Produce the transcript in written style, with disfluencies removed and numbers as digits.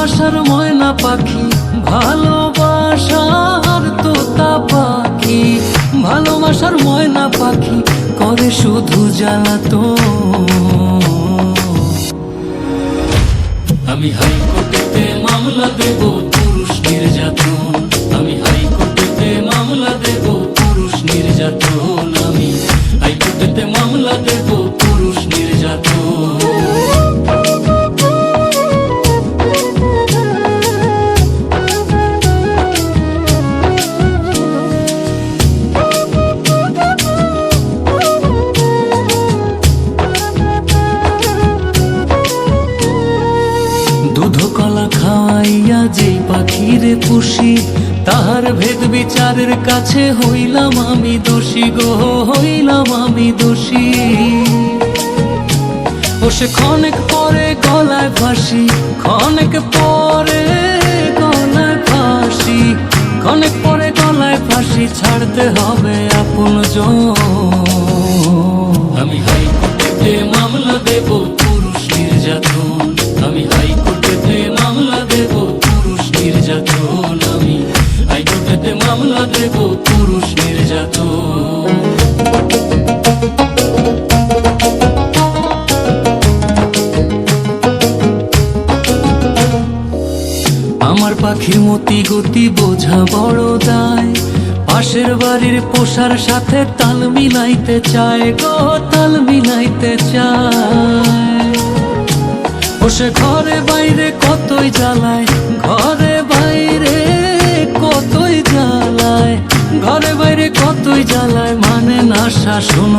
ভালোবাসার ময়না পাখি, ভালোবাসার তোতা পাখি, ভালোবাসার ময়না পাখি করে শুধু জ্বালাতন। আমি হাইকোর্টেতে মামলা দেব পুরুষ নির্যাতন, আমি হাইকোর্টেতে মামলা দেব পুরুষ নির্যাতন, আমি হাইকোর্টেতে মামলা দেব পুরুষ নির্যাতন। দুধ কলা খাওয়াইয়া যেই পাখিরে পুষি, তাহার ভেদ বিচারের কাছে হইলাম আমি দোষী গো, হইলাম আমি দোষী। ও সে ক্ষণেক পরে গলায় ফাঁসি, ক্ষণেক পরে গলায় ফাঁসি, ক্ষণেক পরে গলায় ফাঁসি, ছাড়তে হবে আপনজন। আমি হাইকোর্টেতে মামলা দেব পুরুষ নির্যাতন, আমি হাইকোর্টেতে মামলা দেব পুরুষ নির্যাতন, আমি হাইকোর্টেতে মামলা দেব পুরুষ নির্যাতন। আমার পাখির মতি গতি বোঝা বড় দায়, পাশের বাড়ির পোষার সাথে তাল মিলাইতে চায় গো, তাল মিলাইতে চায়। ও সে ঘরে বাইরে কতই জ্বালায়, ঘরে বাইরে কতই জ্বালায়, ঘরে বাইরে কতই জ্বালায়, মানে না শাসন